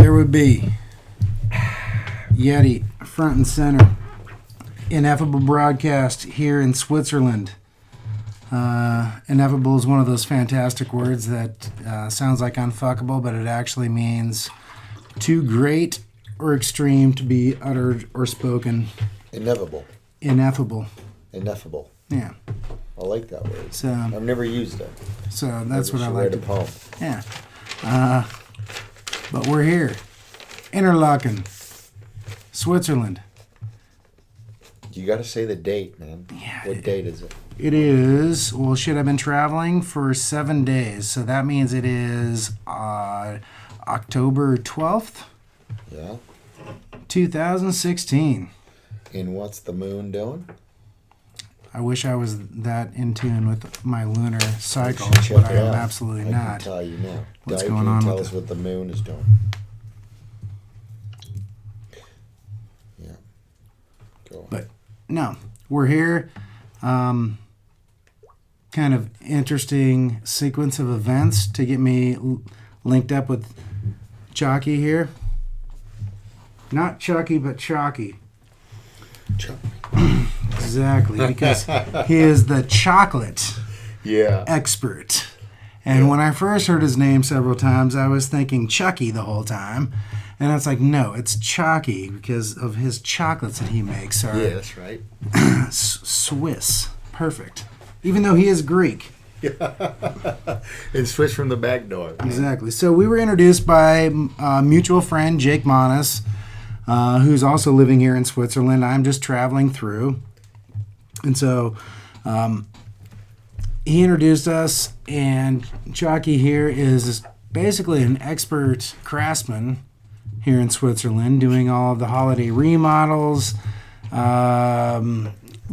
there would be Yeti front and center. Ineffable broadcast here in Switzerland. Ineffable is one of those fantastic words that sounds like unfuckable, but it actually means too great or extreme to be uttered or spoken. Ineffable. Ineffable. Ineffable. Yeah. I like that word. So I've never used it. So that's what I like. like. Write a poem. Yeah. But we're here. Interlaken, Switzerland. You got to say the date, man. Yeah. What date is it? It is, well, shit, I've been traveling for 7 days. So that means it is October 12th, Yeah. 2016. And what's the moon doing? I wish I was that in tune with my lunar cycle, You should but check I it am out. absolutely I not. can tell you now. What's Dave, going can on you tell with us it? what the moon is doing? Yeah. Go on. But no, we're here. Kind of interesting sequence of events to get me linked up with Choci here. Not Chucky, but Choci. Exactly, because he is the chocolate expert. And when I first heard his name several times, I was thinking Chucky the whole time. And it's like, no, it's Choci because of his chocolates that he makes are that's right. Swiss. Perfect. Even though he is Greek. And switch from the back door. Exactly. So we were introduced by a mutual friend, Jake Monis, who's also living here in Switzerland. I'm just traveling through. And so he introduced us, and Choci here is basically an expert craftsman here in Switzerland, doing all of the holiday remodels,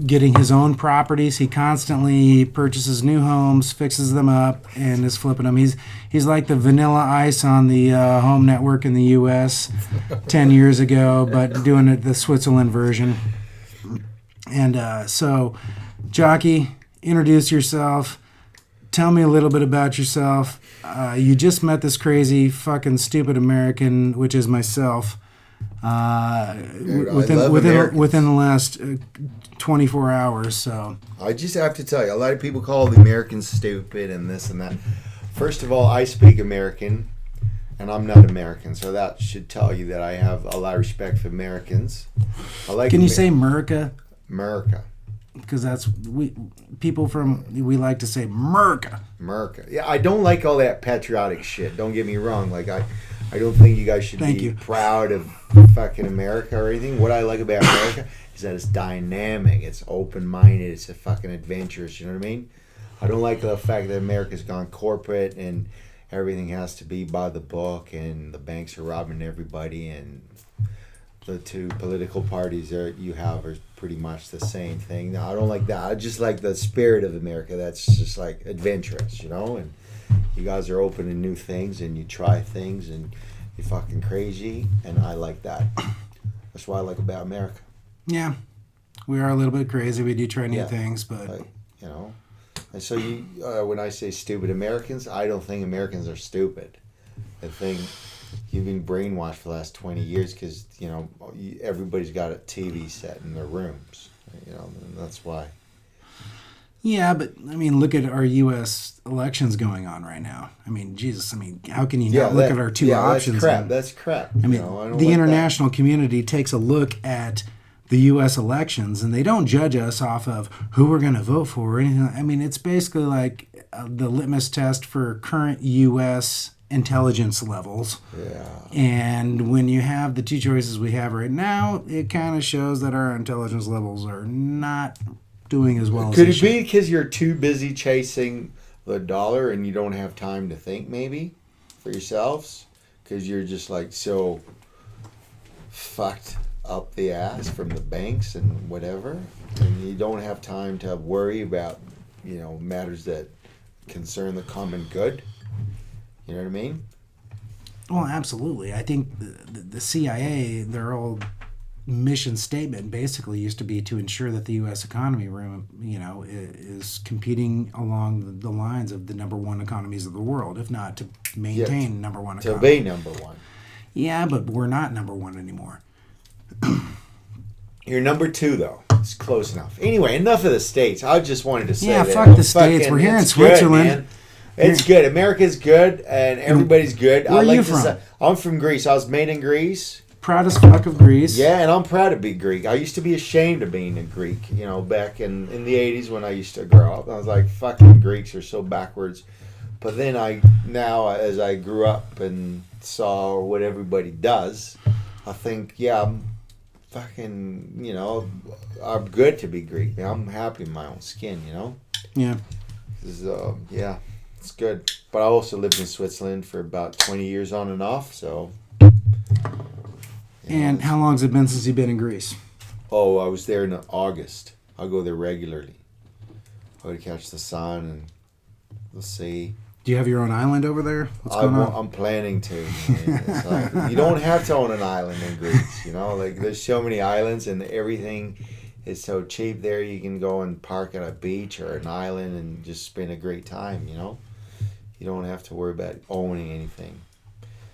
getting his own properties. He constantly purchases new homes, fixes them up, and is flipping them. He's like the Vanilla Ice on the home network in the U.S. 10 years ago, but doing it the Switzerland version. And so, Choci, introduce yourself. Tell me a little bit about yourself. You just met this crazy, fucking stupid American, which is myself, within the last 24 hours. So I just have to tell you, a lot of people call the Americans stupid and this and that. First of all, I speak American, and I'm not American, so that should tell you that I have a lot of respect for Americans. I like. Can you say America? America. Because that's we like to say America. America. Yeah, I don't like all that patriotic shit. Don't get me wrong. Like I don't think you guys should be proud of fucking America or anything. What I like about America is that it's dynamic, it's open-minded, it's a fucking adventurous. You know what I mean? I don't like the fact that America's gone corporate and everything has to be by the book and the banks are robbing everybody and the two political parties that you have are pretty much the same thing. No, I don't like that. I just like the spirit of America. That's just like adventurous, you know? And you guys are open to new things and you try things and you're fucking crazy. And I like that. That's what I like about America. Yeah. We are a little bit crazy. We do try new things, but... you know? And so you, when I say stupid Americans, I don't think Americans are stupid. I think... You've been brainwashed for the last 20 years because, you know, everybody's got a TV set in their rooms, you know, and that's why. Yeah, but, I mean, look at our U.S. elections going on right now. I mean, Jesus, I mean, how can you not look at our two options? That's crap. I mean, the international community takes a look at the U.S. elections, and they don't judge us off of who we're going to vote for or anything. I mean, it's basically like the litmus test for current U.S. intelligence levels. Yeah. And when you have the two choices we have right now, it kind of shows that our intelligence levels are not doing as well as they should. Could it be because you're too busy chasing the dollar and you don't have time to think maybe for yourselves? Because you're just like so fucked up the ass from the banks and whatever. And you don't have time to worry about, you know, matters that concern the common good. You know what I mean? Well, absolutely. I think the CIA, their old mission statement basically used to be to ensure that the U.S. economy, is competing along the lines of the number one economies of the world, if not to maintain number one economy. To be number one. Yeah, but we're not number one anymore. You're number 2, though. It's close enough. Anyway, enough of the States. I just wanted to say yeah, that. fuck the States. We're here in Switzerland. It's good. America's good, and everybody's good. Where are you from? I'm from Greece. I was made in Greece. Proud as fuck of Greece. Yeah, and I'm proud to be Greek. I used to be ashamed of being a Greek, back in the 80s when I used to grow up. I was like, fucking Greeks are so backwards. But then as I grew up and saw what everybody does, I think, yeah, I'm fucking, I'm good to be Greek. I'm happy in my own skin, Yeah. Yeah, it's good. But I also lived in Switzerland for about 20 years on and off, so... And how long has it been since you've been in Greece? Oh, I was there in August. I go there regularly. I go to catch the sun and the sea. Do you have your own island over there? What's going on? I'm planning to. Man. It's like, you don't have to own an island in Greece, Like, there's so many islands and everything is so cheap there. You can go and park at a beach or an island and just spend a great time, You don't have to worry about owning anything.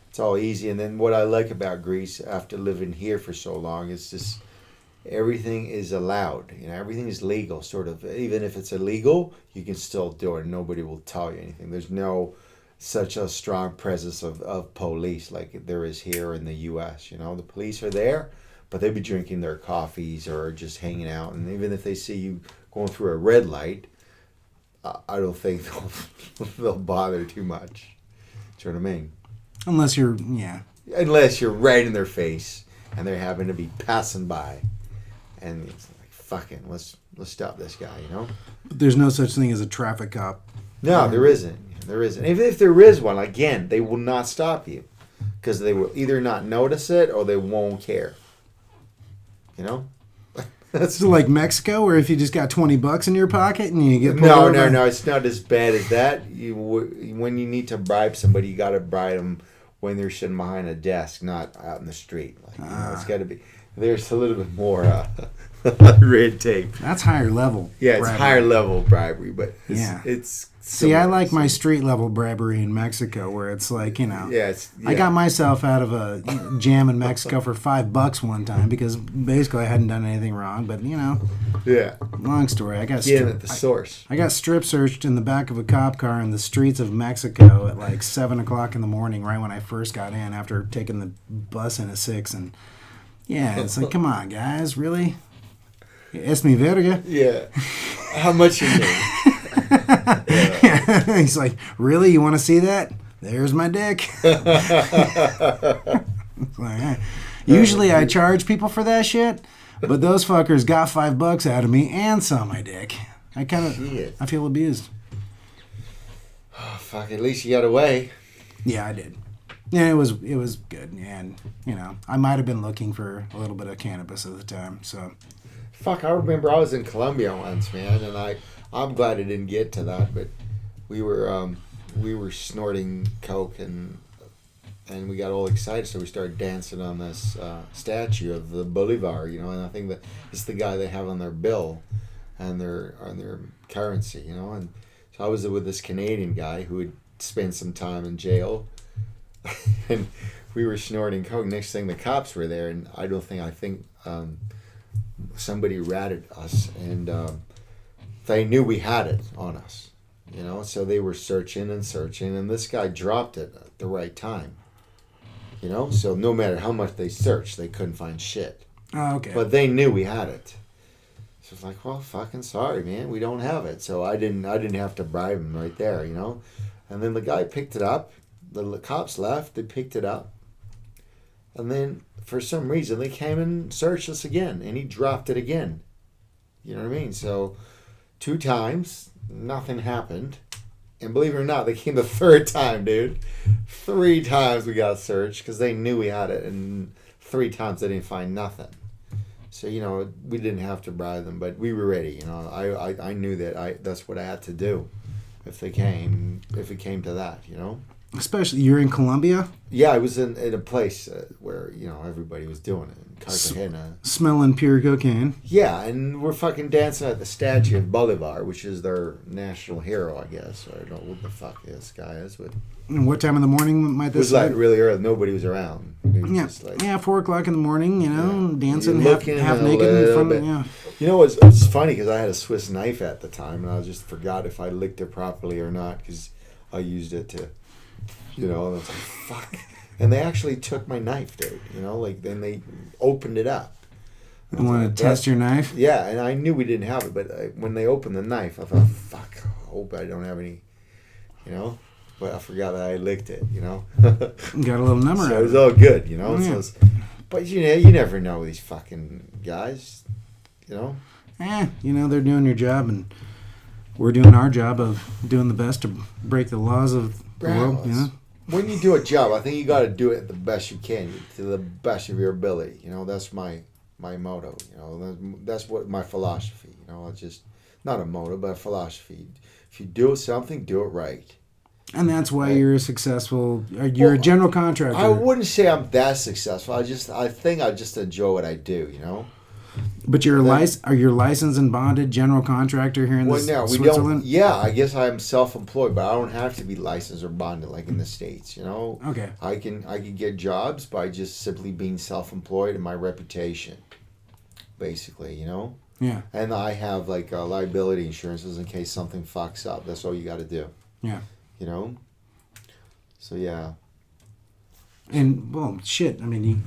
It's all easy. And then what I like about Greece after living here for so long is just everything is allowed. Everything is legal, sort of. Even if it's illegal, you can still do it and nobody will tell you anything. There's no such a strong presence of police like there is here in the U.S. The police are there, but they'll be drinking their coffees or just hanging out. And even if they see you going through a red light, I don't think they'll bother too much. Do you know what I mean? Unless you're right in their face and they happen to be passing by, and it's like, fucking, let's stop this guy, But there's no such thing as a traffic cop. No, there isn't. There isn't. Even if there is one, again, they will not stop you because they will either not notice it or they won't care. That's like Mexico, where if you just got $20 in your pocket and you get no, it's not as bad as that. When you need to bribe somebody, you got to bribe them when they're sitting behind a desk, not out in the street. It's got to be. There's a little bit more red tape. That's higher level. Yeah, it's bribery. Higher level bribery, but it's See, I like my street level bribery in Mexico, where it's like, I got myself out of a jam in Mexico for $5 one time because basically I hadn't done anything wrong. But yeah. Long story. I got at the source. I got strip searched in the back of a cop car in the streets of Mexico at like 7:00 in the morning, right when I first got in after taking the bus in at 6. And it's like, come on, guys, really? Es mi verga. Yeah. How much you need? He's like, really? You want to see that? There's my dick. Usually I charge people for that shit, but those fuckers got $5 out of me and saw my dick. I feel abused. Oh, fuck, at least you got away. Yeah, I did. Yeah, it was good. And, I might have been looking for a little bit of cannabis at the time, so. Fuck, I remember I was in Colombia once, man, and I'm glad it didn't get to that, but we were snorting coke and we got all excited, so we started dancing on this statue of the Bolivar, and I think that it's the guy they have on their bill and on their currency, and so I was with this Canadian guy who had spent some time in jail, and we were snorting coke. Next thing, the cops were there, and I think somebody ratted us, and they knew we had it on us, so they were searching, and this guy dropped it at the right time, so no matter how much they searched, they couldn't find shit. Oh, okay. But they knew we had it. So it's like, well, fucking sorry, man, we don't have it. So I didn't have to bribe him right there, And then the guy picked it up. The cops left, they picked it up. And then for some reason they came and searched us again, and he dropped it again. You know what I mean? So 2 times, nothing happened. And believe it or not, they came the 3rd time, dude. 3 times we got searched because they knew we had it, and 3 times they didn't find nothing. So, we didn't have to bribe them, but we were ready. I knew that that's what I had to do if it came to that, Especially, you're in Colombia? Yeah, I was in a place where, everybody was doing it. In Cartagena. Smelling pure cocaine. Yeah, and we're fucking dancing at the statue of Bolivar, which is their national hero, I guess. I don't know what the fuck this guy is, but... And what time of the morning might this be? It was like really early. Nobody was around. Yeah, just 4 o'clock in the morning, dancing half naked in front of yeah. It's funny because I had a Swiss knife at the time, and I just forgot if I licked it properly or not because I used it to... and I was like, fuck. And they actually took my knife, dude. Then they opened it up. You want to test your knife? Yeah, and I knew we didn't have it, but when they opened the knife, I thought, fuck, I hope I don't have any, But I forgot that I licked it, Got a little number so out it was of it. all good, Oh, yeah. But, you never know these fucking guys, they're doing your job, and we're doing our job of doing the best to break the laws of the world, When you do a job, I think you got to do it the best you can, to the best of your ability. That's my motto. That's what my philosophy. It's just not a motto, but a philosophy. If you do something, do it right. And that's why you're successful. You're a general contractor. I wouldn't say I'm that successful. I think I just enjoy what I do. But are you licensed and bonded general contractor here in Switzerland? Yeah, I guess I'm self-employed, but I don't have to be licensed or bonded like in the States. Okay. I can get jobs by just simply being self-employed and my reputation, basically. Yeah. And I have liability insurances in case something fucks up. That's all you got to do. Yeah. So yeah. And well, shit. I mean,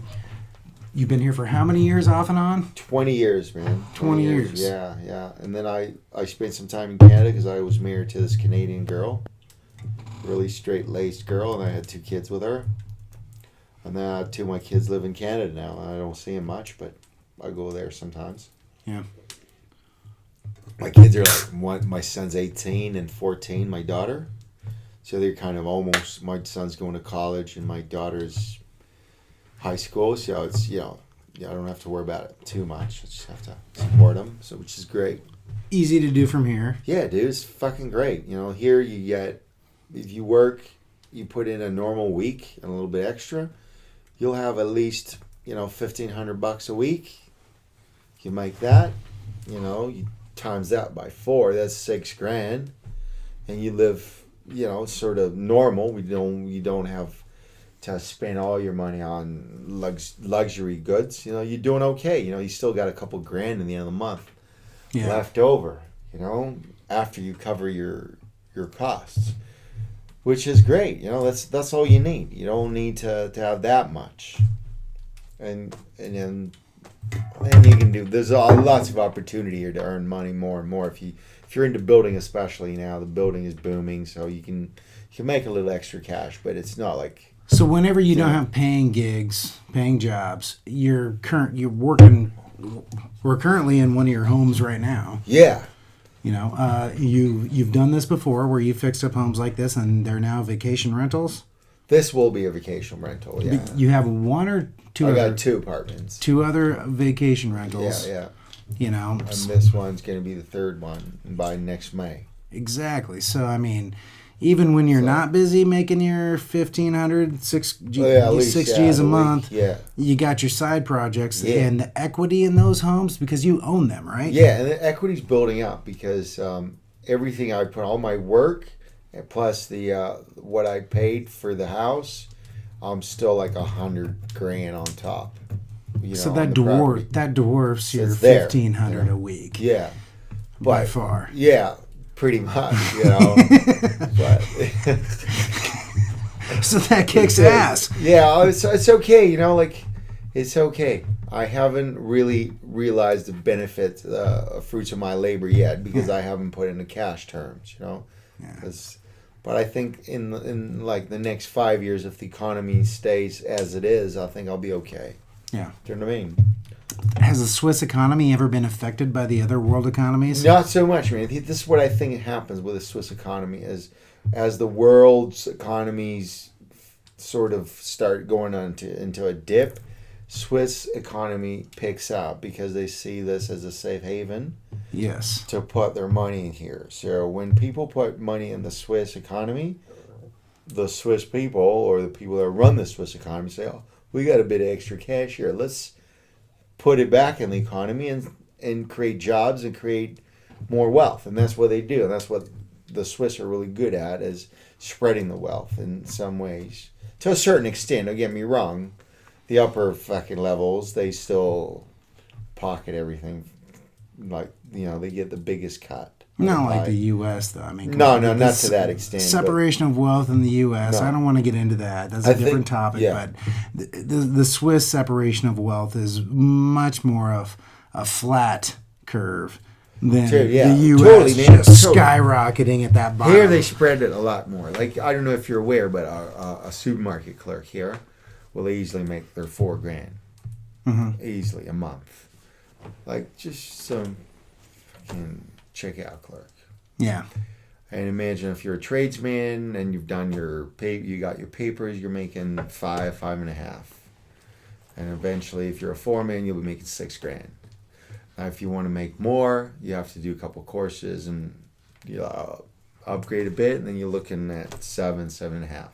you've been here for how many years off and on? 20 years, man. 20 years. Yeah. And then I spent some time in Canada because I was married to this Canadian girl. Really straight-laced girl, and I had 2 kids with her. And then 2 of my kids live in Canada now. I don't see them much, but I go there sometimes. Yeah. My kids are my son's 18 and 14, my daughter. So they're kind of almost, my son's going to college and my daughter's high school. So it's, I don't have to worry about it too much. I just have to support them, which is great. Easy to do from here. Yeah, dude, it's fucking great. Here you get, if you work, you put in a normal week and a little bit extra, you'll have at least, $1,500 a week. You make that, you times that by 4, that's $6,000, and you live, sort of normal. You don't have to spend all your money on luxury goods. You're doing okay. You still got a couple grand in the end of the month left over. After you cover your costs, which is great. That's all you need. You don't need to have that much, and then you can do. There's lots of opportunity here to earn money more and more if you're into building, especially now. The building is booming, so you can make a little extra cash, but it's not like. So whenever you don't have paying gigs, paying jobs, you're working. We're currently in one of your homes right now. Yeah. You've done this before, where you fixed up homes like this, and they're now vacation rentals. This will be a vacation rental. Yeah. You have 1 or 2. I got 2 apartments. 2 other vacation rentals. Yeah. And this one's going to be the 3rd one by next May. Exactly. So, I mean, even when you're not busy making your 1,500, 6 G's a month, you got your side projects and the equity in those homes because you own them, right? Yeah, and the equity's building up because everything I put, all my work, plus the what I paid for the house, I'm still like $100,000 on top. So that dwarfs your 1,500 a week. Yeah, by far. Yeah, pretty much. But so that kicks ass. Yeah, it's okay. It's okay. I haven't really realized the benefits, fruits of my labor yet because I haven't put into cash terms. Yeah. But I think in the next 5 years, if the economy stays as it is, I think I'll be okay. Yeah. Do you know what I mean? Has the Swiss economy ever been affected by the other world economies? Not so much, man. This is what I think happens with the Swiss economy as the world's economies sort of start going into a dip. Swiss economy picks up because they see this as a safe haven. Yes. To put their money in here. So when people put money in the Swiss economy, the Swiss people or the people that run the Swiss economy say, "Oh, we got a bit of extra cash here. Let's put it back in the economy and create jobs and create more wealth." And that's what they do. And that's what the Swiss are really good at, is spreading the wealth in some ways. To a certain extent, don't get me wrong, the upper fucking levels, they still pocket everything. Like, they get the biggest cut. Not like the U.S., though. I mean, no, not to that extent. Separation of wealth in the U.S., I don't want to get into that. That's a different topic. Yeah. But the Swiss separation of wealth is much more of a flat curve than the U.S. Totally, just skyrocketing at that bottom. Here they spread it a lot more. Like, I don't know if you're aware, but a supermarket clerk here will easily make their $4,000 easily a month. Like, just some fucking checkout clerk. Yeah. And imagine if you're a tradesman and you've done you got your papers, you're making $5.5. And eventually, if you're a foreman, you'll be making $6,000. Now, if you want to make more, you have to do a couple courses and upgrade a bit, and then you're looking at $7.5.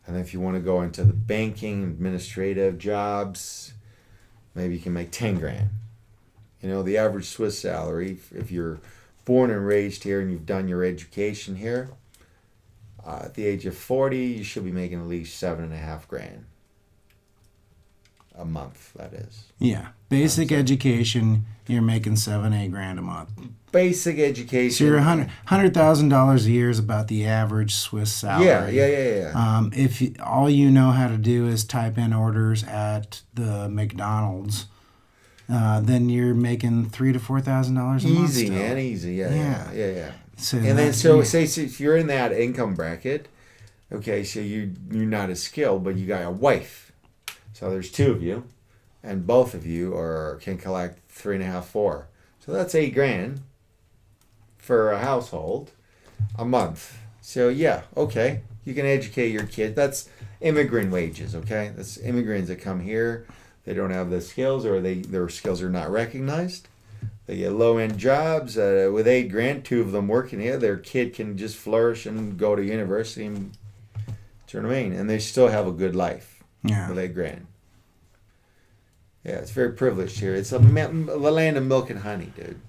And if you want to go into the banking, administrative jobs, maybe you can make $10,000. The average Swiss salary, if you're born and raised here and you've done your education here, at the age of 40, you should be making at least $7.5 a month. That is. Yeah, basic education, you're making $7-8 a month. Basic education. So you're $100,000 a year is about the average Swiss salary. Yeah. If all you know how to do is type in orders at the McDonald's, then you're making $3,000 to $4,000 a month. Easy, man, easy. Yeah. So say if you're in that income bracket, okay, so you're not as skilled, but you got a wife. So there's two of you, and both of you can collect $3.5, $4. So that's $8,000 for a household a month. So yeah, okay, you can educate your kid. That's immigrant wages. Okay, that's immigrants that come here. They don't have the skills, or their skills are not recognized. They get low-end jobs with $8,000. Two of them working here, their kid can just flourish and go to university and turn them in, and they still have a good life. Yeah. With $8,000. Yeah, it's very privileged here. It's the land of milk and honey, dude.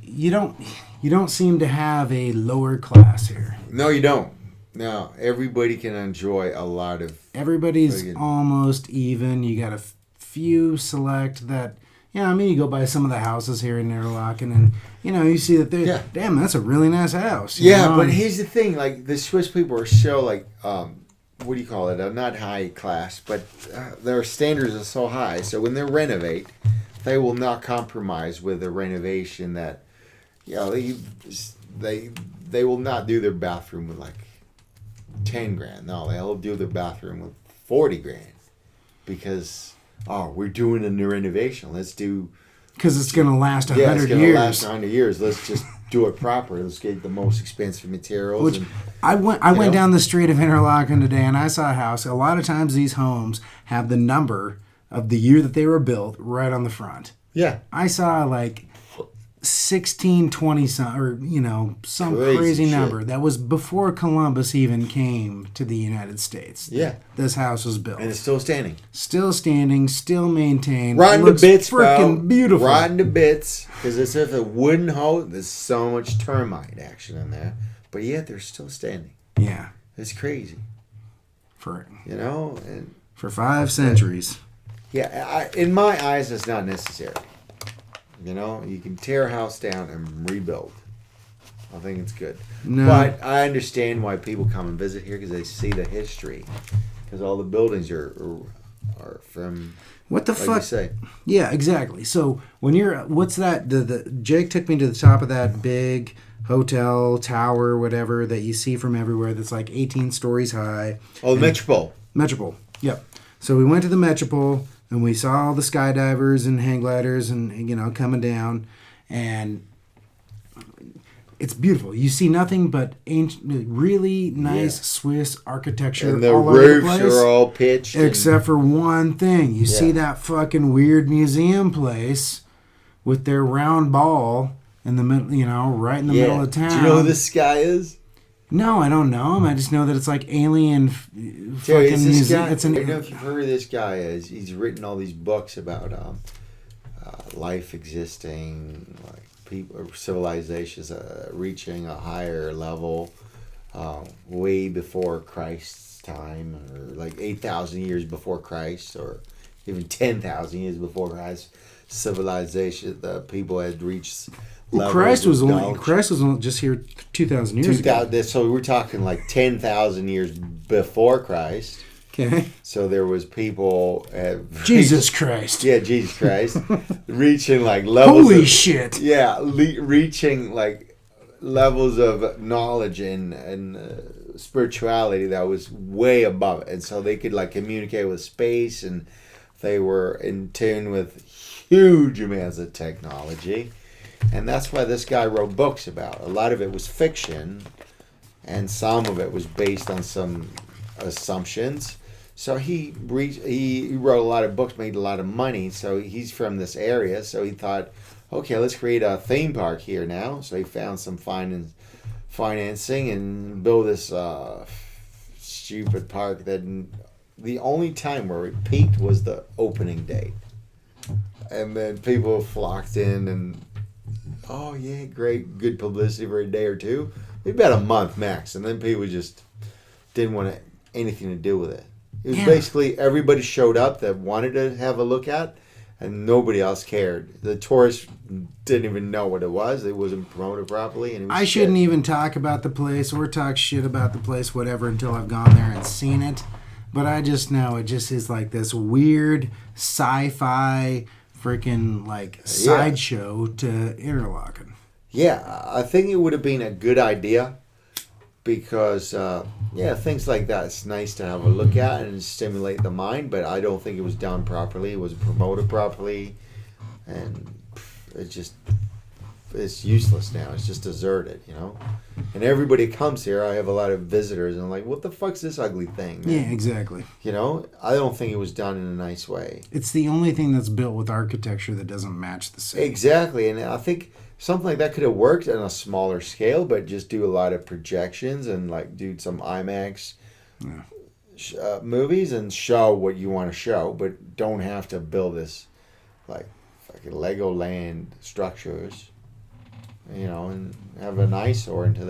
You don't seem to have a lower class here. No, you don't. No, everybody can enjoy a lot of... Everybody's almost even. You got a few select that... you go by some of the houses here in Interlaken, and, you see that they're... Yeah. Damn, that's a really nice house. But here's the thing. Like, the Swiss people are so, like... what do you call it? Not high class, but their standards are so high. So when they renovate, they will not compromise with the renovation that... They will not do their bathroom with, like... $10,000. No, they'll do the bathroom with $40,000 because we're doing a new renovation. Let's do because it's going to last 100 years. Yeah, it's going to last 100 years. Let's just do it proper. Let's get the most expensive materials. I went down the street of Interlaken today and I saw a house. A lot of times these homes have the number of the year that they were built right on the front. Yeah, I saw like 1620 some crazy number that was before Columbus even came to the United States. Yeah, this house was built and it's still standing, still maintained. Rotten to bits, freaking beautiful. Rotten to bits because it's just a wooden house. There's so much termite action in there, but yet they're still standing. Yeah, it's crazy. For and for 5 centuries. Yeah, in my eyes, it's not necessary. You can tear a house down and rebuild. I think it's good. No. But I understand why people come and visit here because they see the history. Because all the buildings are from... What the fuck? You say. Yeah, exactly. So when what's that? The Jake took me to the top of that big hotel tower, whatever that you see from everywhere. That's like 18 stories high. Oh, the Metropole. Metropole. Yep. So we went to the Metropole. And we saw all the skydivers and hang gliders and, coming down. And it's beautiful. You see nothing but ancient, really nice Swiss architecture. And the all roofs over the place, are all pitched. Except for one thing. You see that fucking weird museum place with their round ball in the middle, right in the middle of town. Do you know who this guy is? No, I don't know him. I just know that it's like alien fucking music. Guy, It's I don't know if you've heard of this guy. He's written all these books about life existing, like people, civilizations reaching a higher level way before Christ's time, or like 8,000 years before Christ, or even 10,000 years before Christ. Civilization, the people had reached. Christ was only just here 2,000 years ago. So we're talking like 10,000 years before Christ. Okay. So there was people Jesus Christ. Yeah, Jesus Christ, reaching like levels. Holy shit. Yeah, reaching like levels of knowledge and spirituality that was way above it, and so they could like communicate with space, and they were in tune with huge amounts of technology. And that's why this guy wrote books about it. A lot of it was fiction, and some of it was based on some assumptions. So he wrote a lot of books, made a lot of money. So he's from this area. So he thought, okay, let's create a theme park here now. So he found some financing and built this stupid park that the only time where it peaked was the opening day. And then people flocked in and... Oh yeah, great, good publicity for a day or two. Maybe about a month max, and then people just didn't want anything to do with it. It was basically everybody showed up that wanted to have a look at, and nobody else cared. The tourists didn't even know what it was. It wasn't promoted properly, and it was I shouldn't even talk about the place or talk shit about the place, whatever, until I've gone there and seen it. But I just know it just is like this weird sci-fi freaking like sideshow to Interlaken. Yeah, I think it would have been a good idea because things like that, it's nice to have a look at and stimulate the mind, but I don't think it was done properly. It wasn't promoted properly, and it's useless now. It's just deserted, you know. And everybody comes here. I have a lot of visitors, and I'm like, what the fuck's this ugly thing, man? Yeah, exactly. You know, I don't think it was done in a nice way. It's the only thing that's built with architecture that doesn't match the city. Exactly, and I think something like that could have worked on a smaller scale, but just do a lot of projections and like do some IMAX movies and show what you want to show, but don't have to build this like fucking Legoland structures. You know, and have an eyesore to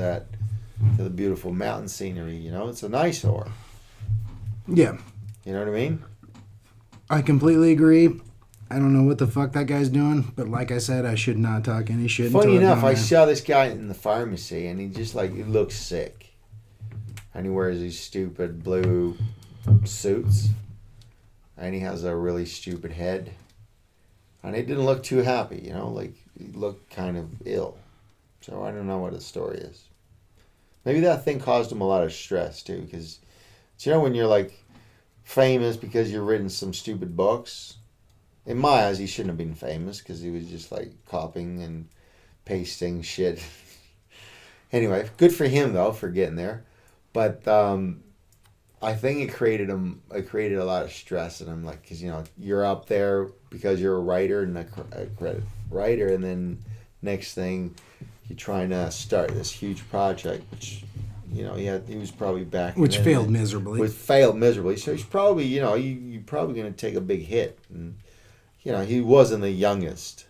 the beautiful mountain scenery. You know, it's an eyesore. Yeah. You know what I mean? I completely agree. I don't know what the fuck that guy's doing, but like I said, I should not talk any shit. Funny enough, I saw this guy in the pharmacy, and he just like, he looks sick. And he wears these stupid blue suits. And he has a really stupid head. And he didn't look too happy, you know, like he looked kind of ill. So I don't know what his story is. Maybe that thing caused him a lot of stress too, because you know when you're like famous because you've written some stupid books. In my eyes, he shouldn't have been famous because he was just like copying and pasting shit. Anyway, good for him though for getting there, but I think it created a lot of stress in him, like because you know you're up there because you're a writer and a credit writer, and then next thing you're trying to start this huge project, which you know he was probably back which failed miserably. So he's probably you're probably going to take a big hit, and you know he wasn't the youngest.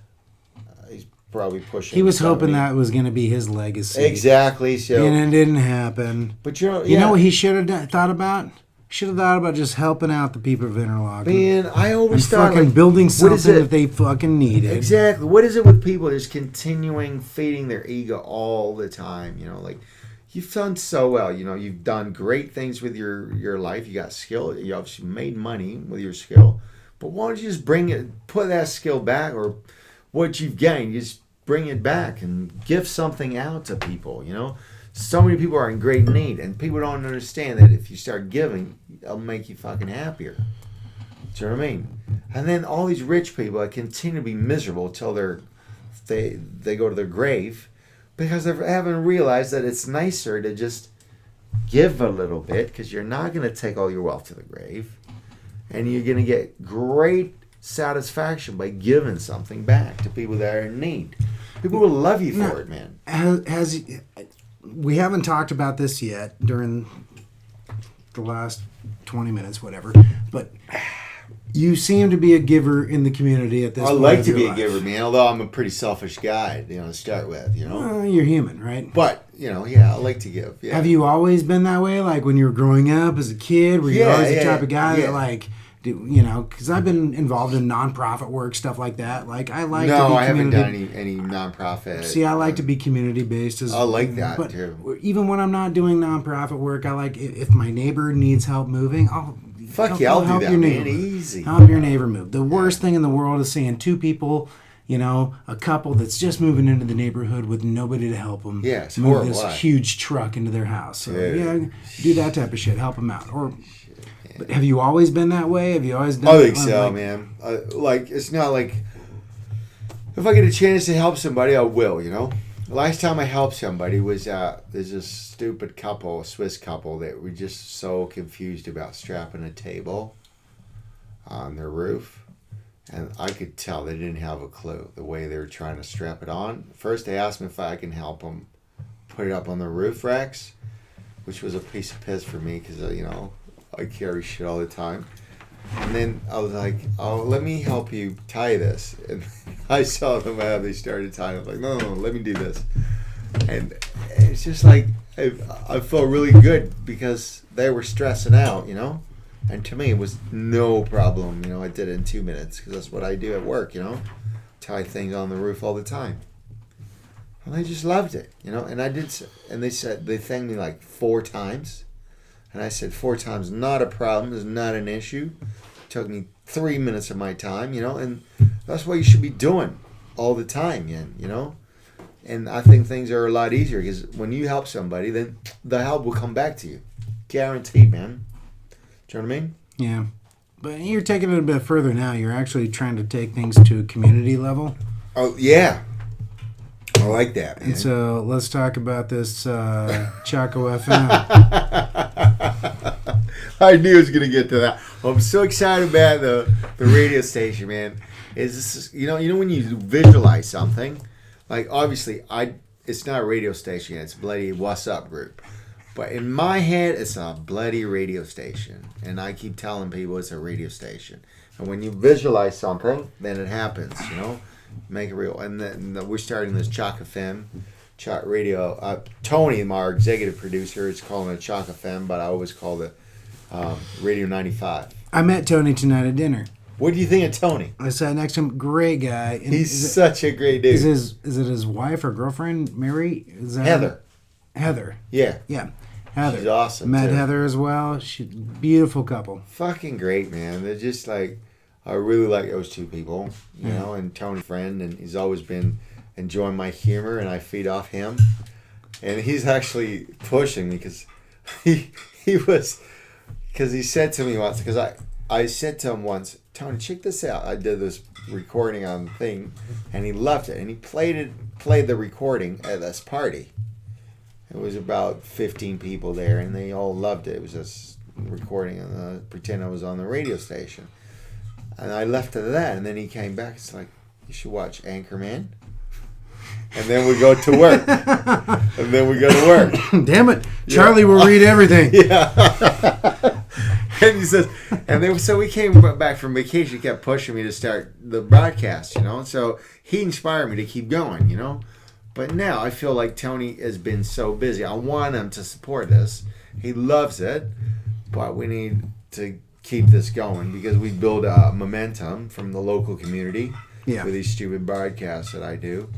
He's probably pushing. He was hoping that was going to be his legacy. Exactly. So and it didn't happen. But you know what he should have thought about? Should have thought about just helping out the people of Interlaken. Man, I always thought fucking building something that they fucking needed. Exactly. What is it with people just continuing feeding their ego all the time? You know, like you've done so well. You know, you've done great things with your life. You got skill. You obviously made money with your skill. But why don't you just put that skill back, or what you've gained, you just bring it back and give something out to people, you know? So many people are in great need, and people don't understand that if you start giving, it'll make you fucking happier. Do you know what I mean? And then all these rich people that continue to be miserable till they go to their grave because they haven't realized that it's nicer to just give a little bit, because you're not going to take all your wealth to the grave, and you're going to get great satisfaction by giving something back to people that are in need. People will love you for it, man. we haven't talked about this yet during the last 20 minutes, whatever, but you seem to be a giver in the community at this point. I like to be life. a giver, man, although I'm a pretty selfish guy, to start with, You're human, right? But, I like to give. Yeah. Have you always been that way? Like when you were growing up as a kid, were you always the type of guy that like, because I've been involved in nonprofit work, stuff like that. Like I like to be I haven't done any nonprofit. See, I like to be community based. I like that too. Even when I'm not doing nonprofit work, I like if my neighbor needs help moving, I'll do that, man. Easy. Help your neighbor move. The worst thing in the world is seeing two people, a couple that's just moving into the neighborhood with nobody to help them. Yeah, it's move horrible. This huge truck into their house. So do that type of shit. Help them out. But have you always been that way? Have you always done? I think so, man. It's not like if I get a chance to help somebody, I will. The last time I helped somebody was there's this stupid couple, a Swiss couple, that were just so confused about strapping a table on their roof, and I could tell they didn't have a clue the way they were trying to strap it on. First, they asked me if I can help them put it up on the roof racks, which was a piece of piss for me because I carry shit all the time. And then I was like, oh, let me help you tie this. And I saw them how they started tying. I was like, no, let me do this. And it's just like, I felt really good because they were stressing out, And to me, it was no problem. I did it in 2 minutes because that's what I do at work, Tie things on the roof all the time. And they just loved it, And I did, and they thanked me like 4 times. And I said 4 times, not a problem, it's not an issue. It took me 3 minutes of my time, and that's what you should be doing all the time, And I think things are a lot easier because when you help somebody, then the help will come back to you. Guaranteed, man. Do you know what I mean? Yeah. But you're taking it a bit further now. You're actually trying to take things to a community level. Oh, yeah. I like that, man. And so let's talk about this Choci FM. I knew I was going to get to that. I'm so excited about the radio station, man. Is this, when you visualize something, like obviously it's not a radio station, it's a bloody What's Up group. But in my head, it's a bloody radio station. And I keep telling people it's a radio station. And when you visualize something, then it happens, Make it real. And then we're starting this Choci FM, Choc Radio. Tony, our executive producer, is calling it Choci FM, but I always call it Radio 95. I met Tony tonight at dinner. What do you think of Tony? I sat next to him. Great guy. And He's such a great dude. Is it his wife or girlfriend, Mary? Is that Heather. Heather. Yeah. Yeah. Heather. She's awesome. Met too. Heather as well. She's beautiful couple. Fucking great, man. They're just like, I really like those two people, you know, and Tony's friend, and he's always been enjoying my humor, and I feed off him. And he's actually pushing me because he said to me once, because I said to him once, Tony, check this out. I did this recording on the thing, and he loved it, and he played the recording at this party. It was about 15 people there, and they all loved it. It was just recording, and pretend I was on the radio station. And I left it at that, and then he came back. It's like, you should watch Anchorman. And then we go to work. Damn it. Charlie will read everything. Yeah. And he says, so we came back from vacation. He kept pushing me to start the broadcast, you know. So he inspired me to keep going, you know. But now I feel like Tony has been so busy. I want him to support this. He loves it. But we need to keep this going because we build momentum from the local community with these stupid broadcasts that I do.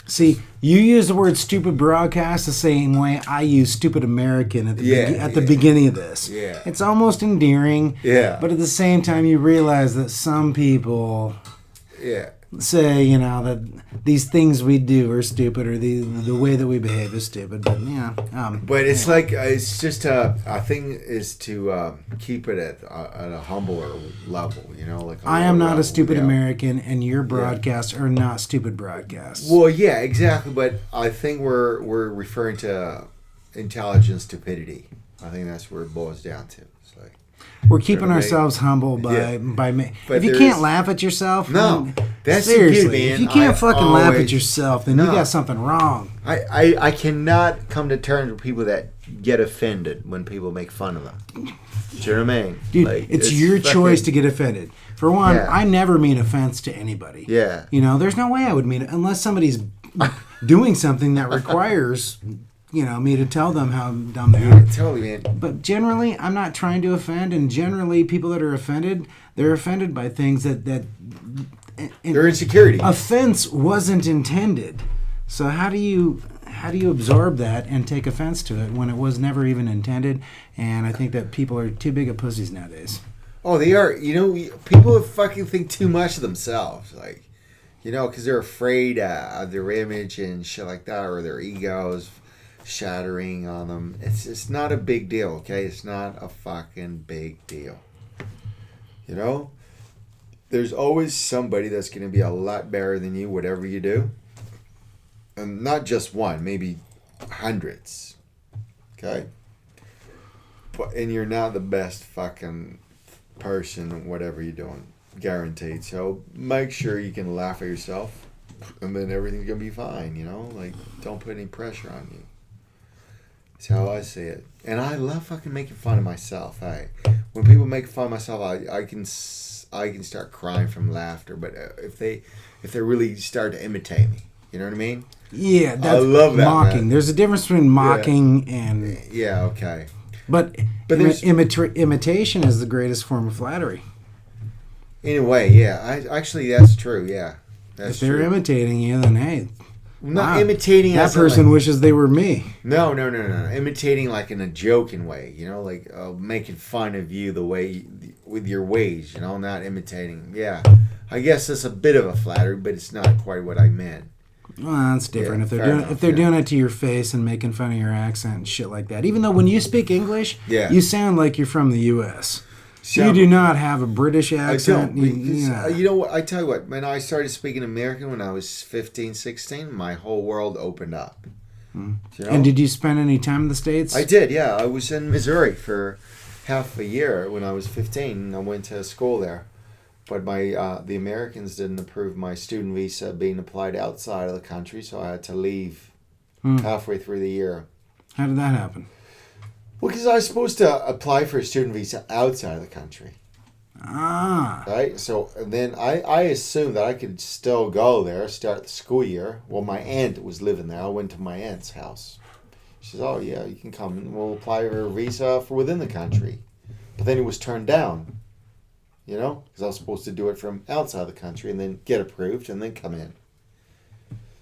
See, you use the word stupid broadcast the same way I use stupid American at the beginning of this. Yeah. It's almost endearing. Yeah. But at the same time, you realize that some people say, you know, that these things we do are stupid or the way that we behave is stupid. But, but it's like, it's just a thing is to keep it at a humbler level, you know? Like I am not a stupid American, and your broadcasts are not stupid broadcasts. Well, yeah, exactly. But I think we're referring to intelligent stupidity. I think that's where it boils down to. It's like, We're keeping ourselves humble by if you can't laugh at yourself, no, that's seriously. the key, man. If you can't fucking laugh at yourself, then you got something wrong. I cannot come to terms with people that get offended when people make fun of them. Do you know what I mean? Dude, like, it's your choice to get offended. For one, I never mean offense to anybody. Yeah. You know, there's no way I would mean it unless somebody's doing something that requires, me to tell them how dumb they are. Totally, man. But generally, I'm not trying to offend, and generally, people that are offended, they're offended by things that their insecurity. Offense wasn't intended. So how do you absorb that and take offense to it when it was never even intended? And I think that people are too big of pussies nowadays. Oh, they are. People fucking think too much of themselves, like, because they're afraid of their image and shit like that, or their egos shattering on them. It's not a big deal, okay? It's not a fucking big deal. There's always somebody that's going to be a lot better than you, whatever you do. And not just one, maybe hundreds. Okay? And you're not the best fucking person, whatever you're doing. Guaranteed. So make sure you can laugh at yourself, and then everything's going to be fine, Like, don't put any pressure on you. That's how I see it. And I love fucking making fun of myself. When people make fun of myself, I can start crying from laughter. But if they really start to imitate me, you know what I mean? Yeah, I love that. Mocking. Man. There's a difference between mocking and okay. But imitation is the greatest form of flattery. In a way, yeah. Actually, that's true. Yeah, if they're imitating you, then hey. Not imitating that person wishes they were me. No. Imitating like in a joking way, like making fun of you with your ways, not imitating. Yeah, I guess that's a bit of a flattery, but it's not quite what I meant. Well, that's different. If they're doing it to your face and making fun of your accent and shit like that. Even though when you speak English, you sound like you're from the U.S. You do not have a British accent. You know what? I tell you what, when I started speaking American when I was 15, 16, my whole world opened up. And did you spend any time in the States? I did, yeah. I was in Missouri for half a year when I was 15. I went to school there. But the Americans didn't approve my student visa being applied outside of the country, so I had to leave halfway through the year. How did that happen? Well, because I was supposed to apply for a student visa outside of the country. Right? So then I assumed that I could still go there, start the school year. Well, my aunt was living there. I went to my aunt's house. She says, oh, yeah, you can come and we'll apply for a visa for within the country. But then it was turned down, because I was supposed to do it from outside the country and then get approved and then come in.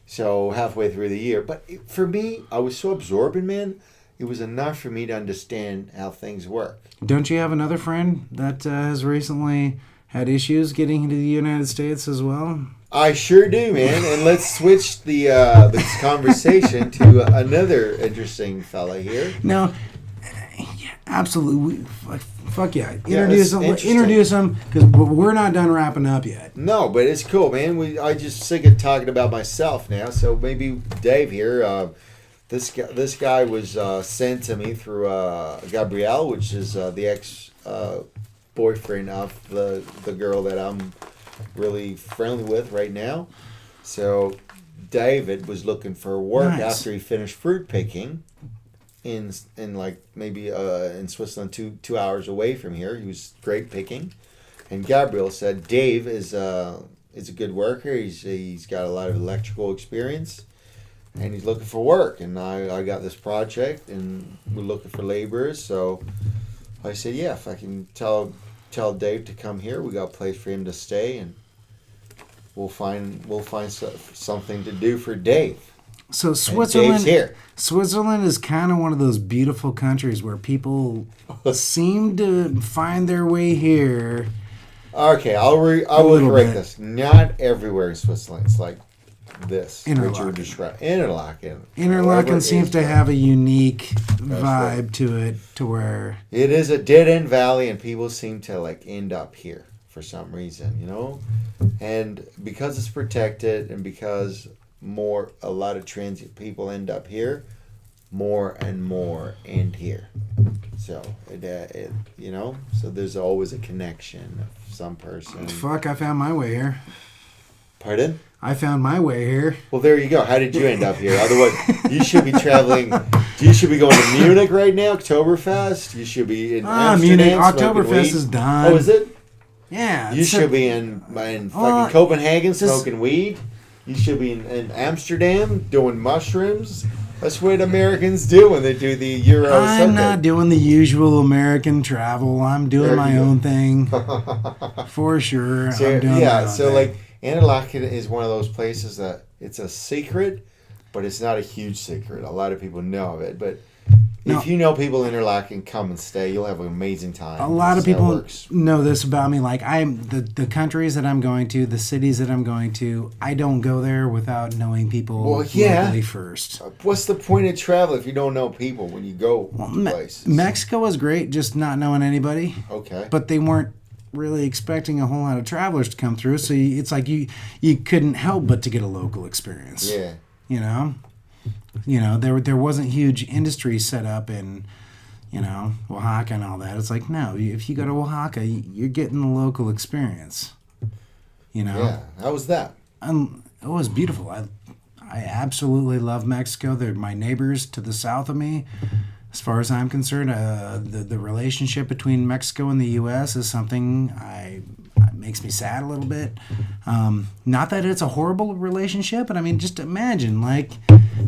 So halfway through the year. But for me, I was so absorbing, man. It was enough for me to understand how things work. Don't you have another friend that has recently had issues getting into the United States as well? I sure do, man. And let's switch the conversation to another interesting fella here. No, absolutely. Fuck yeah. Introduce him, because we're not done wrapping up yet. No, but it's cool, man. I just sick of talking about myself now. So maybe Dave here... This guy was sent to me through Gabrielle, which is the ex-boyfriend of the girl that I'm really friendly with right now. So David was looking for work after he finished fruit picking in like maybe in Switzerland, two hours away from here. He was great picking, and Gabrielle said Dave is a good worker. He's got a lot of electrical experience. And he's looking for work, and I got this project, and we're looking for laborers. So I said, yeah, if I can tell Dave to come here, we got a place for him to stay, and we'll find something to do for Dave. So Switzerland is kind of one of those beautiful countries where people seem to find their way here. Okay, I will correct this. Not everywhere in Switzerland. It's like this. Interlaken. Interlaken seems to have a unique vibe to it, to where it is a dead-end valley, and people seem to like end up here for some reason, And because it's protected, and because a lot of transient people end up here, more and more end here. So, so there's always a connection of some person. Fuck, I found my way here. Pardon? I found my way here. Well, there you go. How did you end up here? Otherwise, you should be traveling. You should be going to Munich right now, Oktoberfest. You should be in Amsterdam. Munich, Oktoberfest is done. Oh, is it? Yeah. You should be in fucking Copenhagen smoking weed. You should be in Amsterdam doing mushrooms. That's what Americans do when they do the Euro. I'm not doing the usual American travel. I'm doing my own thing. For sure. So, I'm doing my own thing. Like Interlaken is one of those places that it's a secret, but it's not a huge secret. A lot of people know of it. But if you know people in Interlaken, come and stay. You'll have an amazing time. A lot of people know this about me. Like the countries that I'm going to, the cities that I'm going to, I don't go there without knowing people locally first. What's the point of travel if you don't know people when you go places? Mexico was great, just not knowing anybody. Okay. But they weren't really expecting a whole lot of travelers to come through, so it's like you couldn't help but to get a local experience. Yeah. There wasn't huge industry set up in, Oaxaca and all that. It's like, no, if you go to Oaxaca, you're getting the local experience. Yeah. How was that? It was beautiful. I absolutely love Mexico. They're my neighbors to the south of me. As far as I'm concerned, the relationship between Mexico and the U.S. is something makes me sad a little bit. Not that it's a horrible relationship, but I mean, just imagine, like,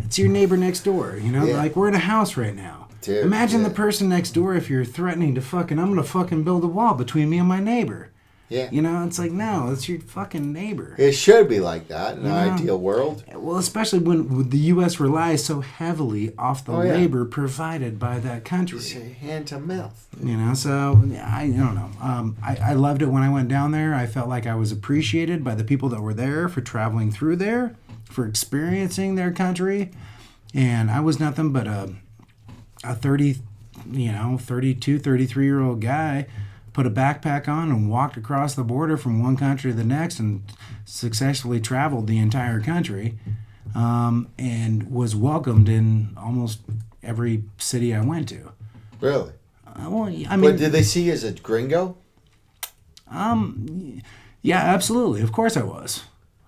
it's your neighbor next door, like we're in a house right now. Dude, imagine the person next door if you're threatening to I'm going to fucking build a wall between me and my neighbor. Yeah. It's like, no, it's your fucking neighbor. It should be like that in an ideal world. Well, especially when the U.S. relies so heavily off the labor provided by that country. It's hand to mouth. So I don't know. I loved it when I went down there. I felt like I was appreciated by the people that were there for traveling through there, for experiencing their country. And I was nothing but a 32, 33-year-old guy, put a backpack on and walked across the border from one country to the next and successfully traveled the entire country, and was welcomed in almost every city I went to. Really? But did they see you as a gringo? Yeah, absolutely. Of course I was.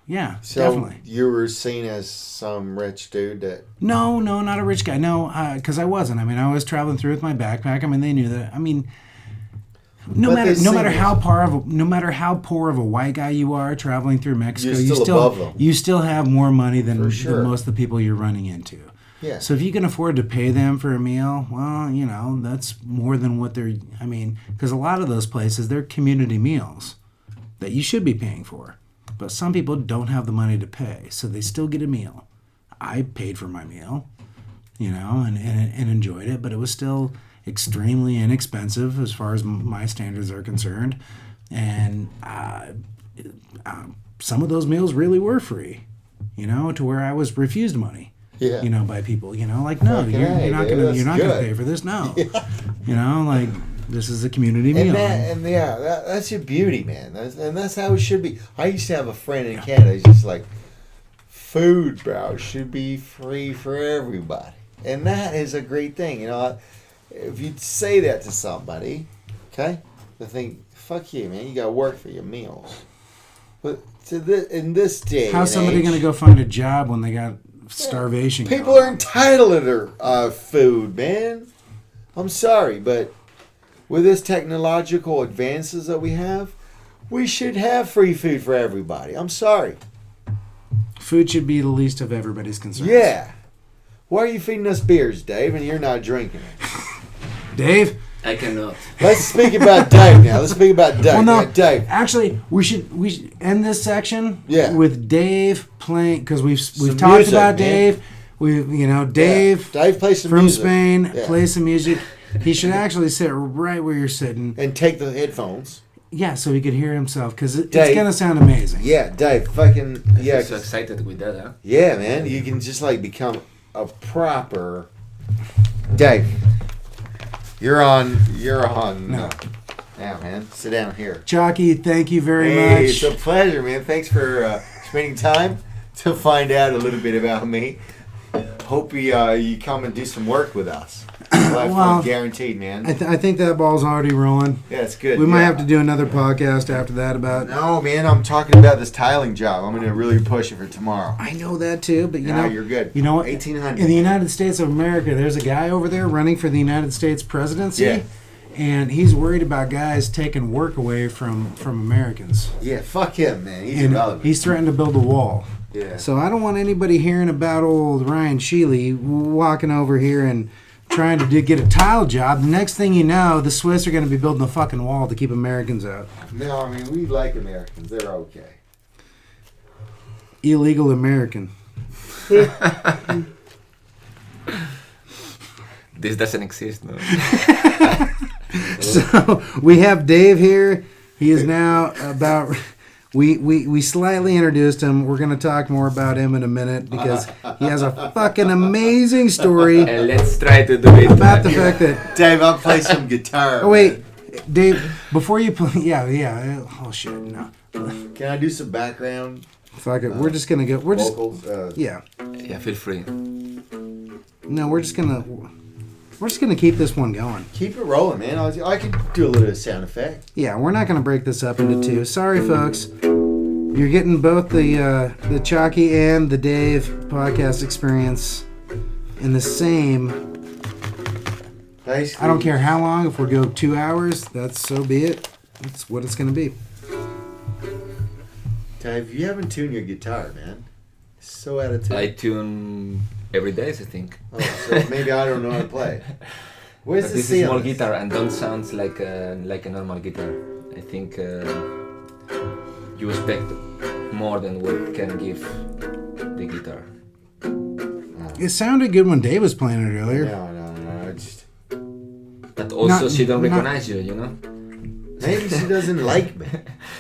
Yeah, so definitely. You were seen as some rich dude that... No, not a rich guy. No, because I wasn't. I mean, I was traveling through with my backpack. I mean, they knew that. I mean... No matter how poor of a white guy you are traveling through Mexico, you still have more money than most of the people you're running into. Yeah. So if you can afford to pay them for a meal, well, that's more than what they're. I mean, because a lot of those places, they're community meals that you should be paying for, but some people don't have the money to pay, so they still get a meal. I paid for my meal, and enjoyed it, but it was still extremely inexpensive as far as my standards are concerned, and some of those meals really were free, to where I was refused money, by people, like, no, you're not gonna pay for this, no, like, this is a community meal. That's your beauty, man. That's how it should be. I used to have a friend in Canada. He's just like, food, bro, should be free for everybody, and that is a great thing, If you say that to somebody, okay, they think, fuck you, man, you got to work for your meals. But in this day, how's somebody going to go find a job when they got starvation? People are entitled to their food, man. I'm sorry, but with this technological advances that we have, we should have free food for everybody. I'm sorry. Food should be the least of everybody's concerns. Yeah. Why are you feeding us beers, Dave, and you're not drinking it? Dave? I cannot. Let's speak about Dave now. Let's speak about Dave. Well, no, Dave. Actually, we should end this section with Dave playing, because we've talked music, about Dave. Dave plays some from music. Spain, plays some music. He should actually sit right where you're sitting. And take the headphones. Yeah, so he could hear himself, because it's going to sound amazing. Yeah, Dave, fucking... I'm so excited with that, huh? Yeah, man. You can just, become a proper... Dave... You're on. No. Yeah, man. Sit down here. Choci, thank you very much. It's a pleasure, man. Thanks for spending time to find out a little bit about me. Hope you come and do some work with us. Well, guaranteed, man. I think that ball's already rolling. Yeah, it's good. We might have to do another podcast after that about. No, man, I'm talking about this tiling job. I'm going to really push it for tomorrow. I know that too, but you know, you're good. You know what? 1800. In the United States of America, there's a guy over there running for the United States presidency. Yeah. And he's worried about guys taking work away from Americans. Yeah, fuck him, man. He's And irrelevant. he's threatened to build a wall. Yeah. So I don't want anybody hearing about old Ryan Sheely walking over here and trying to get a tile job. The next thing you know, the Swiss are going to be building a fucking wall to keep Americans out. No, I mean, we like Americans. They're okay. Illegal American. This doesn't exist, no. So we have Dave here. He is now about... We slightly introduced him. We're going to talk more about him in a minute because he has a fucking amazing story And let's try to do it. about the fact that... Dave, I'll play some guitar. Oh, wait. Dave, before you play... Yeah. Oh, shit. No. Can I do some background Fuck it. We're just going to go... We're just... vocals? Yeah. Yeah, feel free. No, we're just going to... We're just going to keep this one going. Keep it rolling, man. I can do a little sound effect. Yeah, we're not going to break this up into two. Sorry, folks. You're getting both the Choci and the Dave podcast experience in the same... Basically, I don't care how long. If we go 2 hours, that's so be it. That's what it's going to be. Dave, you haven't tuned your guitar, man. It's so out of tune. I tune every day, I think. Oh, so maybe I don't know how to play. Where's But the this is small ceiling? guitar and don't sound like a normal guitar. I think you expect more than what can give the guitar. It sounded good when Dave was playing it earlier. No. But also she don't not- recognize you, you know? Maybe she doesn't like me.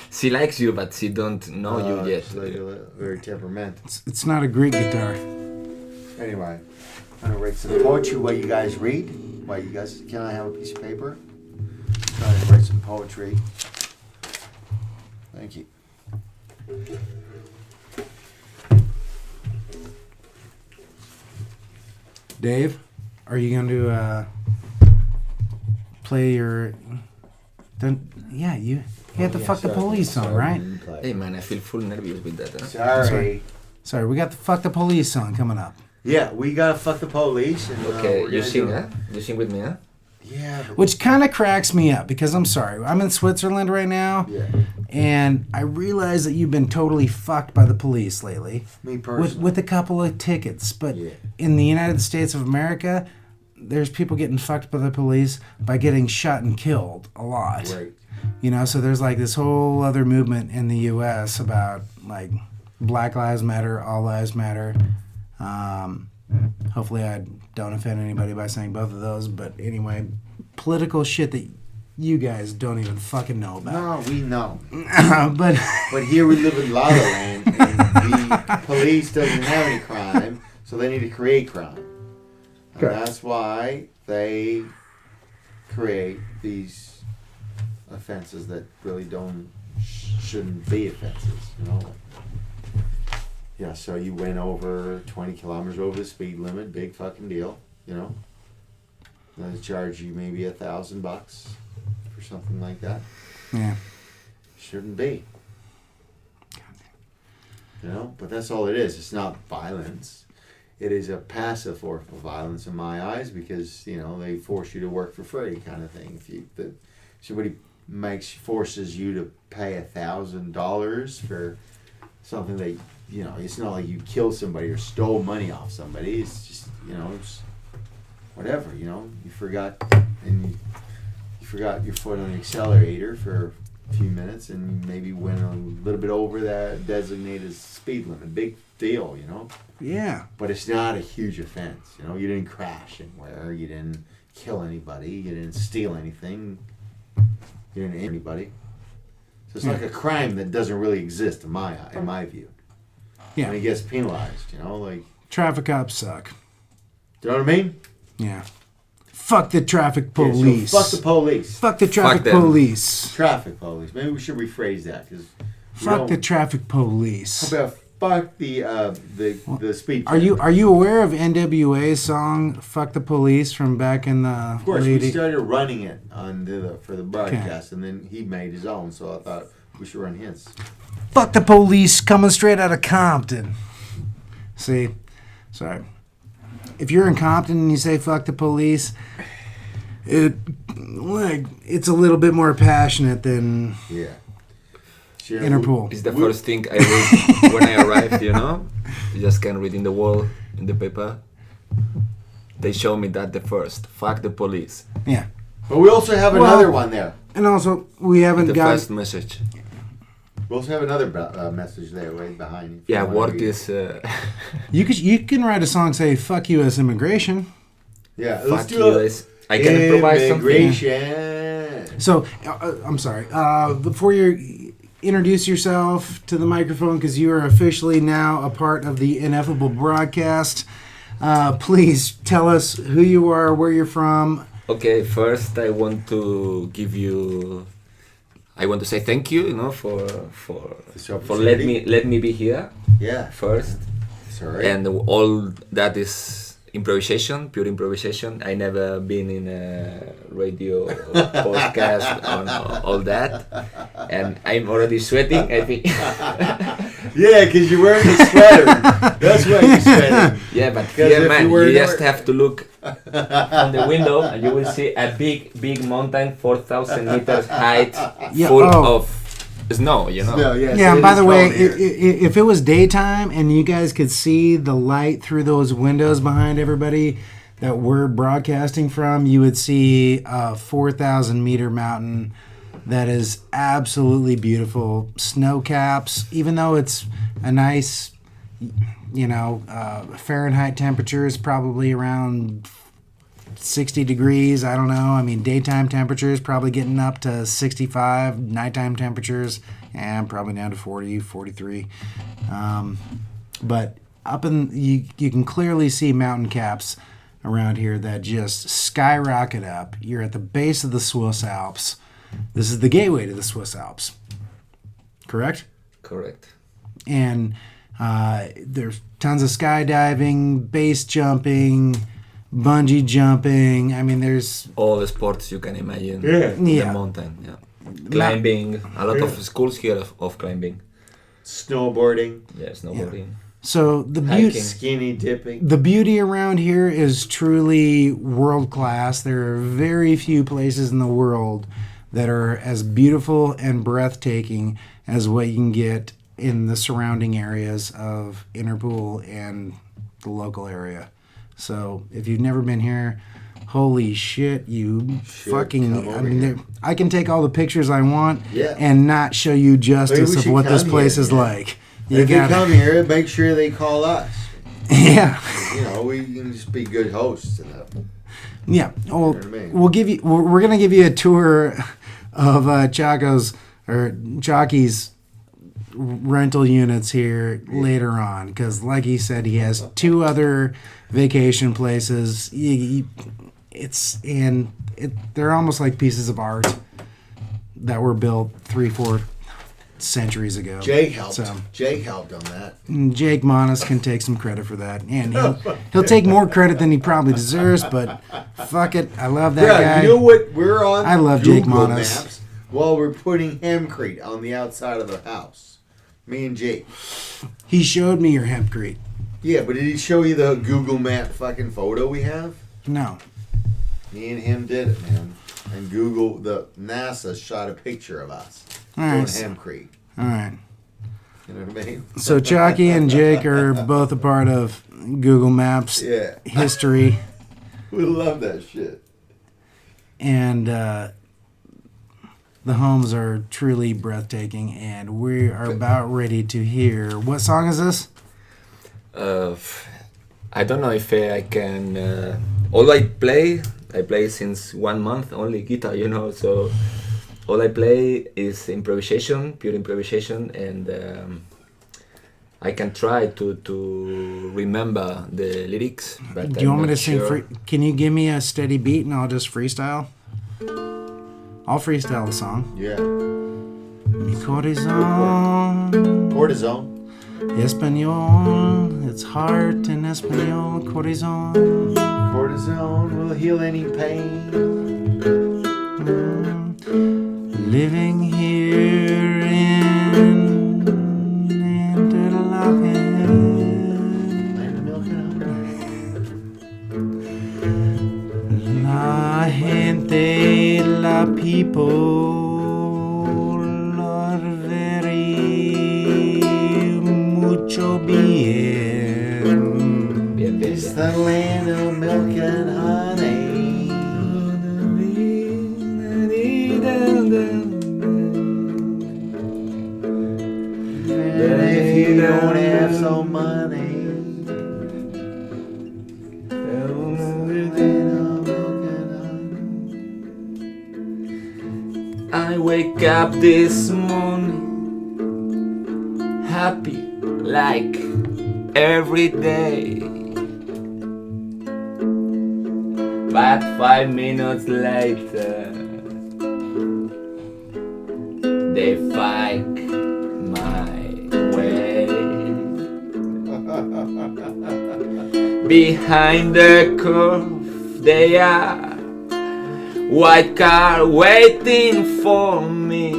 She likes you, but she don't know you yet. She's like very temperamental. It's not a Greek guitar. Anyway, I'm gonna write some poetry while you guys read. Can I have a piece of paper? Try to write some poetry. Thank you. Dave, are you going to play your... Yeah, you had the Fuck the Police song, right? Hey man, I feel full nervous with that. Huh? Sorry. We got the Fuck the Police song coming up. Yeah, we gotta fuck the police. And, Okay, we're you gonna sing, do- huh? You sing with me, huh? Yeah. Which kind of cracks me up because I'm sorry. I'm in Switzerland right now, Yeah. and I realize that you've been totally fucked by the police lately. Me personally. With a couple of tickets. But Yeah. in the United States of America, there's people getting fucked by the police by getting shot and killed a lot. Right. You know, so there's like this whole other movement in the U.S. about like Black Lives Matter, All Lives Matter. Hopefully I don't offend anybody by saying both of those. But anyway, political shit that you guys don't even fucking know about. No, we know. But here we live in La La Land, and the police doesn't have any crime, so they need to create crime. And Correct. that's why they create these offenses that really shouldn't be offenses, you know? Yeah, so you went over 20 kilometers over the speed limit, big fucking deal, you know? They charge you maybe $1,000 for something like that. yeah. Shouldn't be. You know, but that's all it is. It's not violence. It is a passive form of violence in my eyes because, you know, they force you to work for free kind of thing. If somebody forces you to pay $1,000 for something that, you know, it's not like you killed somebody or stole money off somebody. It's just, you know, it's whatever, you know. You forgot your foot on the accelerator for a few minutes and maybe went a little bit over that designated speed limit. Big deal, you know. Yeah. But it's not a huge offense, you know. You didn't crash anywhere. You didn't kill anybody. You didn't steal anything. You didn't hit anybody. So it's like a crime that doesn't really exist in my view. Yeah. And it gets penalized, you know, like. Traffic cops suck. Do you know what I mean? Yeah. Fuck the traffic Yeah, police. so fuck the police. Fuck the traffic them. police. Traffic police. Maybe we should rephrase that because. Fuck the traffic police. How about fuck the speed. Are you aware of NWA's song "Fuck the Police" from back in the? Of course, we started running it for the broadcast, and then he made his own. So I thought we should run his. Fuck the police, coming straight out of Compton. See, sorry. If you're in Compton and you say "fuck the police," it's a little bit more passionate than Interpol. It's the first thing I read when I arrived. You just can read in the wall in the paper. They show me that the first "fuck the police." Yeah, but we also have another one there, and also we haven't got the first message. We also have another message there right behind you. Yeah, what is... You can write a song say, fuck U.S. immigration. Yeah, let's do it. I can improvise something. So, I'm sorry. Before you introduce yourself to the microphone, because you are officially now a part of the Ineffable broadcast, please tell us who you are, where you're from. Okay, first I want to say thank you, for let me be here. Yeah. First. Sorry. And all that is improvisation, pure improvisation. I never been in a radio podcast on all that, and I'm already sweating. I think. Yeah, because you're wearing a sweater. That's why you're sweating. Yeah, but here, man, you just have to look from the window and you will see a big mountain, 4,000 meters height, full of snow, Snow, yeah. Yeah, and by the way, if it was daytime and you guys could see the light through those windows behind everybody that we're broadcasting from, you would see a 4,000 meter mountain that is absolutely beautiful. Snow caps, even though it's a nice, Fahrenheit temperature is probably around 60 degrees. I don't know. I mean, daytime temperatures probably getting up to 65. Nighttime temperatures, probably down to 40, 43. But you can clearly see mountain caps around here that just skyrocket up. You're at the base of the Swiss Alps. This is the gateway to the Swiss Alps. Correct? Correct. And there's tons of skydiving, base jumping, bungee jumping. I mean, there's all the sports you can imagine. In the mountain. Yeah. Climbing. A lot of schools here of climbing. Snowboarding. Yeah, snowboarding. Yeah. So skinny dipping. The beauty around here is truly world class. There are very few places in the world that are as beautiful and breathtaking as what you can get in the surrounding areas of Interpol and the local area. So if you've never been here, holy shit, I can take all the pictures I want and not show you justice of what this place is like. If they come here, make sure they call us. Yeah. We can just be good hosts. Yeah. Well, we're going to give you a tour of Jockey's rental units here later on, because like he said, he has 2 other vacation places. They're almost like pieces of art that were built 3-4 centuries ago. Jake helped on that. Jake Monas can take some credit for that, and he'll take more credit than he probably deserves. But fuck it, I love that guy. You know what? We're on. I love Google Jake Monas. Maps while we're putting hempcrete on the outside of the house. Me and Jake. He showed me your hempcrete. Yeah, but did he show you the Google Map fucking photo we have? No. Me and him did it, man. And NASA shot a picture of us. All right. Hempcrete. All right. You know what I mean? So Choci and Jake are both a part of Google Maps history. We love that shit. And the homes are truly breathtaking, and we are about ready to hear. What song is this? I don't know if I can. All I play since 1 month only guitar, so all I play is improvisation, pure improvisation, and I can try to remember the lyrics. But do you want me to sing? Can you give me a steady beat and I'll just freestyle? I'll freestyle the song. Yeah. Mi cortisone. Espanol, it's heart in Espanol, corazon. Cortisone will heal any pain. Living here in Interlaken. Land of milk and honey. La gente, la people are very mucho bien. Bien, bien, It's bien. the land of milk and honey. And if you don't have some money, land of milk and honey. I wake up this morning happy like every day. But 5 minutes later, they fight my way. Behind the curve, they are white car waiting for me.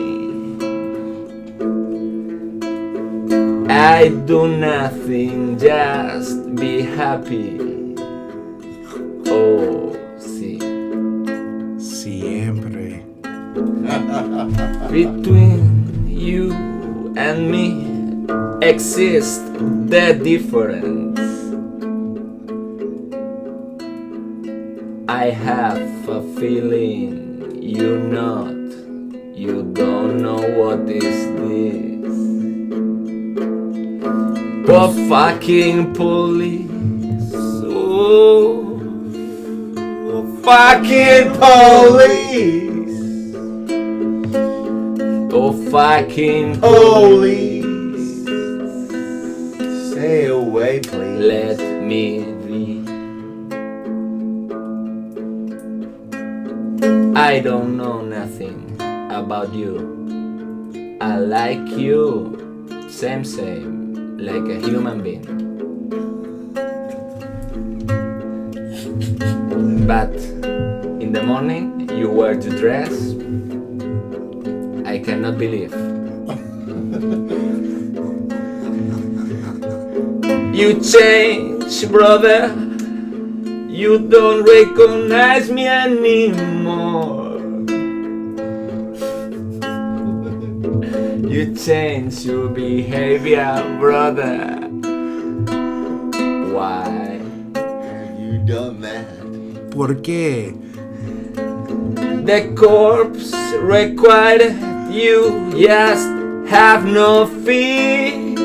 I do nothing, just be happy. Oh, sí. Siempre. Between you and me exists the difference. I have a feeling you don't know what is this. Oh, fucking police. Oh, fucking police. Oh, fucking Police, stay away, please. let me be. I don't know nothing about you. I like you, same, like a human being. But in the morning you wear the dress. I cannot believe. You change, brother. You don't recognize me anymore. You change your behavior, brother. Why? Have you done that? ¿Por qué? The corpse required you just have no feelings.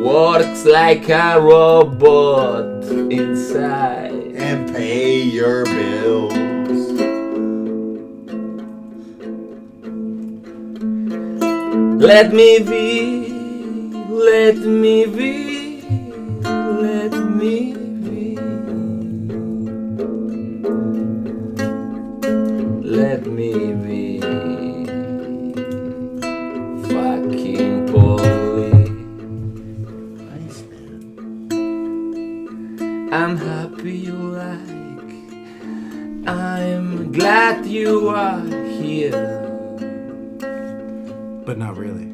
Works like a robot inside. And pay your bills. Let me be, let me be, let me be. Let me be. Fucking police. Nice, man. I'm happy you like. I'm glad you are here. But not really.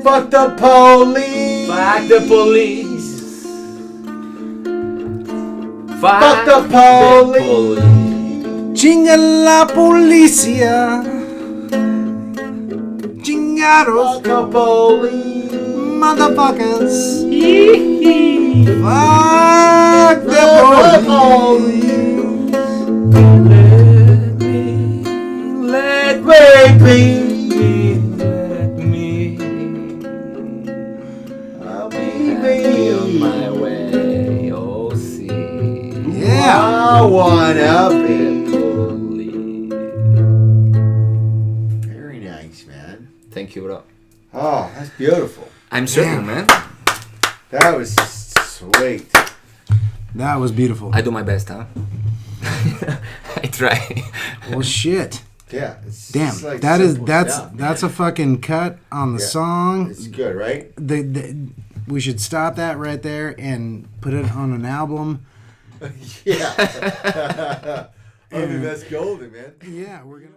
Fuck the police. Fuck the police. Fuck the police. Chinga la policía. Chingados. Fuck the police. Motherfuckers. Fuck the police. Let me, let me. I'll Be be on my way, oh see. Yeah. I wanna be. Very nice, man. Thank you, bro. Oh, that's beautiful. I'm certain, man. That was sweet. That was beautiful. I do my best, huh? I try. Well, shit. Yeah. It's Damn. just like That is simple that's stuff, that's man. a fucking cut on the Yeah. song. It's good, right? We should stop that right there and put it on an album. Yeah. I mean, that's golden, man. Yeah, we're gonna.